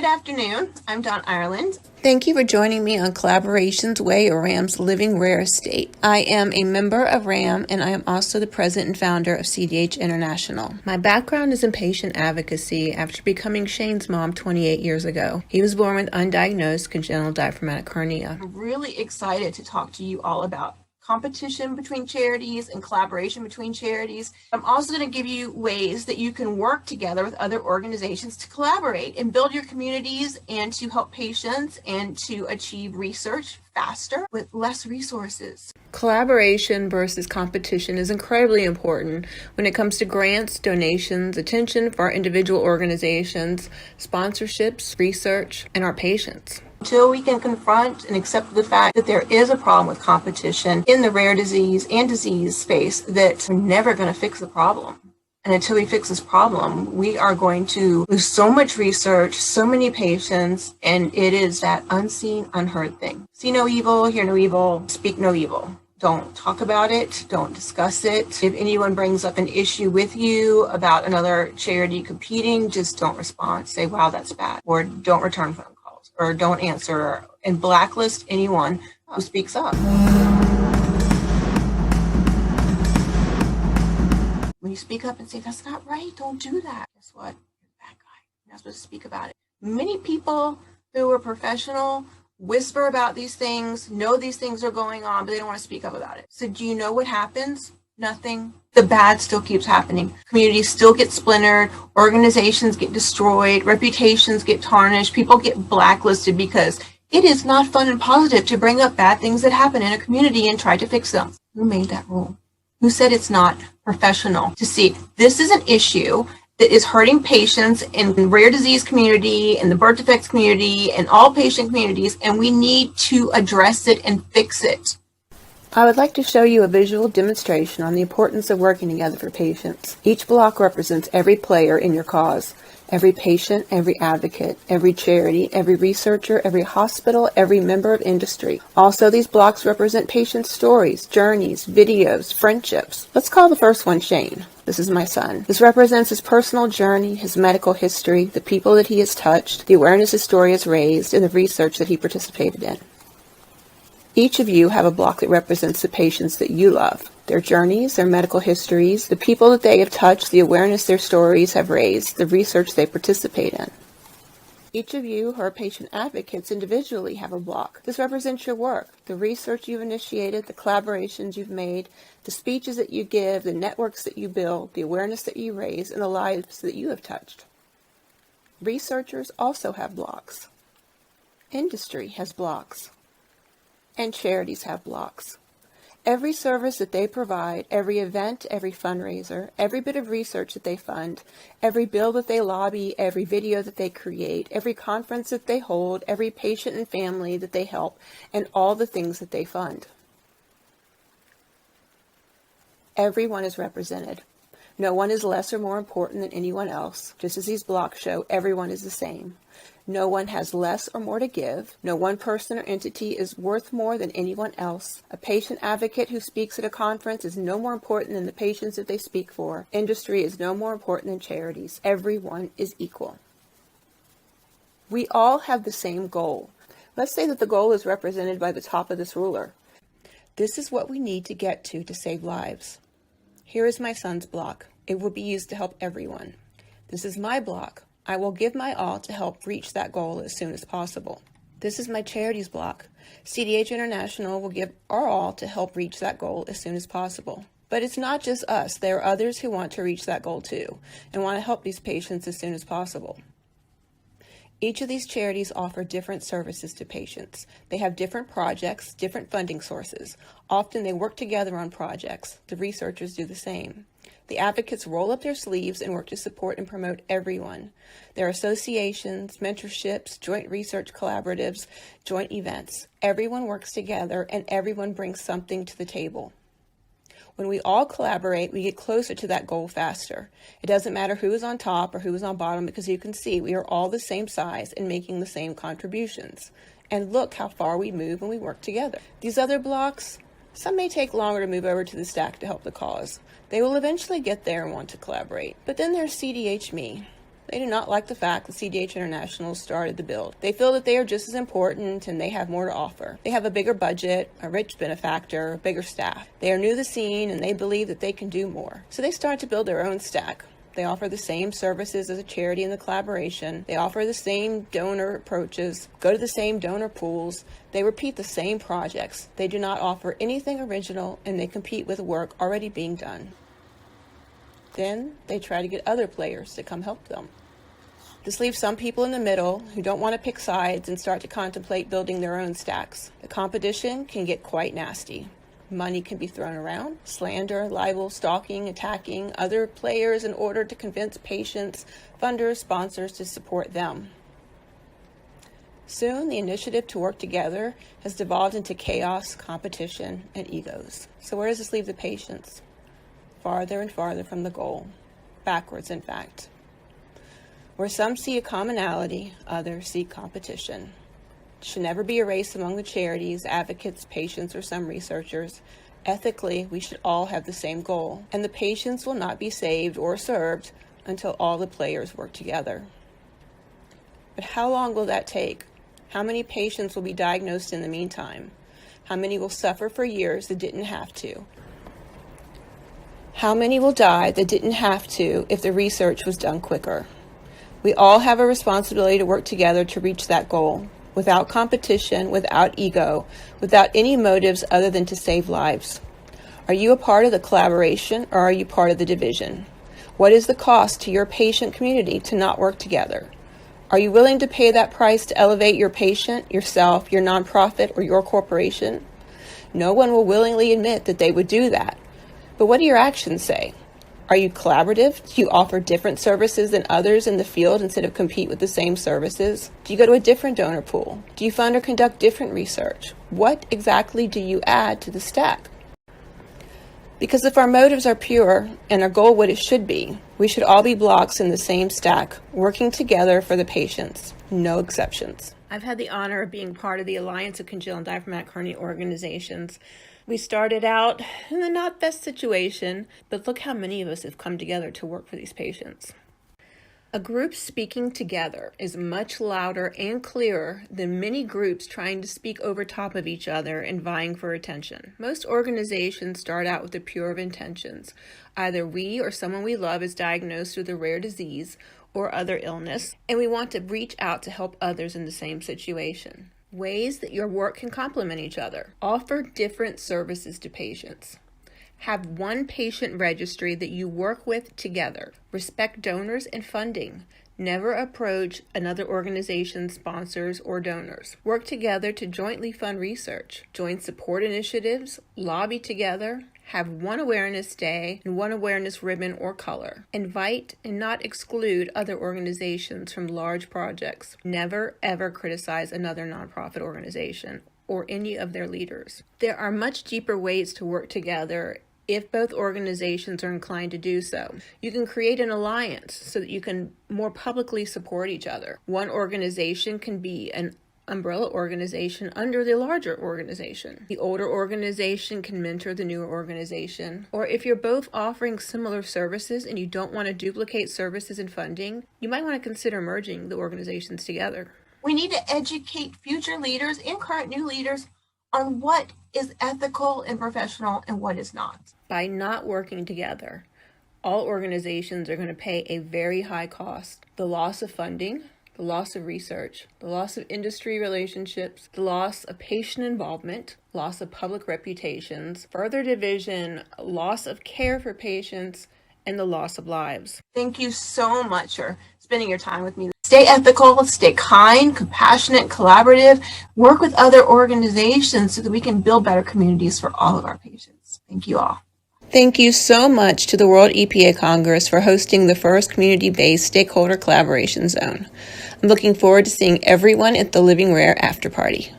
Good afternoon. I'm Dawn Ireland. Thank you for joining me on Collaboration's Way, or RAM's Living Rare Estate. I am a member of RAM, and I am also the president and founder of CDH International. My background is in patient advocacy after becoming Shane's mom 28 years ago. He was born with undiagnosed congenital diaphragmatic hernia. I'm really excited to talk to you all about competition between charities and collaboration between charities. I'm also going to give you ways that you can work together with other organizations to collaborate and build your communities and to help patients and to achieve research faster with less resources. Collaboration versus competition is incredibly important when it comes to grants, donations, attention for our individual organizations, sponsorships, research, and our patients. Until we can confront and accept the fact that there is a problem with competition in the rare disease and disease space, that we're never going to fix the problem. And until we fix this problem, we are going to lose so much research, so many patients, and it is that unseen, unheard thing. See no evil, hear no evil, speak no evil. Don't talk about it. Don't discuss it. If anyone brings up an issue with you about another charity competing, just don't respond. Say, wow, that's bad. Or don't return phone calls. Or don't answer. And blacklist anyone who speaks up. When you speak up and say, that's not right, don't do that. Guess what? You're a bad guy. You're not supposed to speak about it. Many people who are professional whisper about these things, know these things are going on, but they don't want to speak up about it. So do you know what happens? Nothing. The bad still keeps happening. Communities still get splintered, organizations get destroyed, reputations get tarnished, people get blacklisted because it is not fun and positive to bring up bad things that happen in a community and try to fix them. Who made that rule? Who said it's not professional to see this is an issue that is hurting patients in the rare disease community, in the birth defects community, and all patient communities, and we need to address it and fix it. I would like to show you a visual demonstration on the importance of working together for patients. Each block represents every player in your cause. Every patient, every advocate, every charity, every researcher, every hospital, every member of industry. Also, these blocks represent patients' stories, journeys, videos, friendships. Let's call the first one Shane. This is my son. This represents his personal journey, his medical history, the people that he has touched, the awareness his story has raised, and the research that he participated in. Each of you have a block that represents the patients that you love, their journeys, their medical histories, the people that they have touched, the awareness their stories have raised, the research they participate in. Each of you who are patient advocates individually have a block. This represents your work, the research you've initiated, the collaborations you've made, the speeches that you give, the networks that you build, the awareness that you raise, and the lives that you have touched. Researchers also have blocks. Industry has blocks. And charities have blocks. Every service that they provide, every event, every fundraiser, every bit of research that they fund, every bill that they lobby, every video that they create, every conference that they hold, every patient and family that they help, and all the things that they fund. Everyone is represented. No one is less or more important than anyone else. Just as these blocks show, everyone is the same. No one has less or more to give. No one person or entity is worth more than anyone else. A patient advocate who speaks at a conference is no more important than the patients that they speak for. Industry is no more important than charities. Everyone is equal. We all have the same goal. Let's say that the goal is represented by the top of this ruler. This is what we need to get to save lives. Here is my son's block. It will be used to help everyone. This is my block. I will give my all to help reach that goal as soon as possible. This is my charities block. CDH International will give our all to help reach that goal as soon as possible. But it's not just us. There are others who want to reach that goal too and want to help these patients as soon as possible. Each of these charities offer different services to patients. They have different projects, different funding sources. Often they work together on projects. The researchers do the same. The advocates roll up their sleeves and work to support and promote everyone. There are associations, mentorships, joint research collaboratives, joint events. Everyone works together and everyone brings something to the table. When we all collaborate, we get closer to that goal faster. It doesn't matter who is on top or who is on bottom because you can see we are all the same size and making the same contributions. And look how far we move when we work together. These other blocks, some may take longer to move over to the stack to help the cause. They will eventually get there and want to collaborate. But then there's CDH Me. They do not like the fact that CDH International started the build. They feel that they are just as important and they have more to offer. They have a bigger budget, a rich benefactor, a bigger staff. They are new to the scene and they believe that they can do more. So they start to build their own stack. They offer the same services as a charity in the collaboration. They offer the same donor approaches, go to the same donor pools. They repeat the same projects. They do not offer anything original and they compete with work already being done. Then they try to get other players to come help them. This leaves some people in the middle who don't want to pick sides and start to contemplate building their own stacks. The competition can get quite nasty. Money can be thrown around, slander, libel, stalking, attacking other players in order to convince patients, funders, sponsors to support them. Soon, the initiative to work together has devolved into chaos, competition, and egos. So where does this leave the patients? Farther and farther from the goal. Backwards, in fact. Where some see a commonality, others see competition. It should never be a race among the charities, advocates, patients, or some researchers. Ethically, we should all have the same goal, and the patients will not be saved or served until all the players work together. But how long will that take? How many patients will be diagnosed in the meantime? How many will suffer for years that didn't have to? How many will die that didn't have to if the research was done quicker? We all have a responsibility to work together to reach that goal, without competition, without ego, without any motives other than to save lives. Are you a part of the collaboration or are you part of the division? What is the cost to your patient community to not work together? Are you willing to pay that price to elevate your patient, yourself, your nonprofit, or your corporation? No one will willingly admit that they would do that. But what do your actions say? Are you collaborative? Do you offer different services than others in the field instead of compete with the same services? Do you go to a different donor pool? Do you fund or conduct different research? What exactly do you add to the stack? Because if our motives are pure and our goal what it should be, we should all be blocks in the same stack, working together for the patients, no exceptions. I've had the honor of being part of the Alliance of Congenital and Diaphragmatic Hernia Organizations. We started out in the not best situation, but look how many of us have come together to work for these patients. A group speaking together is much louder and clearer than many groups trying to speak over top of each other and vying for attention. Most organizations start out with the pure of intentions. Either we or someone we love is diagnosed with a rare disease or other illness, and we want to reach out to help others in the same situation. Ways that your work can complement each other. Offer different services to patients. Have one patient registry that you work with together. Respect donors and funding. Never approach another organization's sponsors or donors. Work together to jointly fund research. Join support initiatives. Lobby together. Have one awareness day and one awareness ribbon or color. Invite and not exclude other organizations from large projects. Never ever criticize another nonprofit organization or any of their leaders. There are much deeper ways to work together if both organizations are inclined to do so. You can create an alliance so that you can more publicly support each other. One organization can be an umbrella organization under the larger organization. The older organization can mentor the newer organization. Or if you're both offering similar services and you don't want to duplicate services and funding, you might want to consider merging the organizations together. We need to educate future leaders and current new leaders on what is ethical and professional and what is not. By not working together, all organizations are going to pay a very high cost. The loss of funding, the loss of research, the loss of industry relationships, the loss of patient involvement, loss of public reputations, further division, loss of care for patients, and the loss of lives. Thank you so much for spending your time with me. Stay ethical, stay kind, compassionate, collaborative, work with other organizations so that we can build better communities for all of our patients. Thank you all. Thank you so much to the World EPA Congress for hosting the first community-based stakeholder collaboration zone. I'm looking forward to seeing everyone at the Living Rare after party.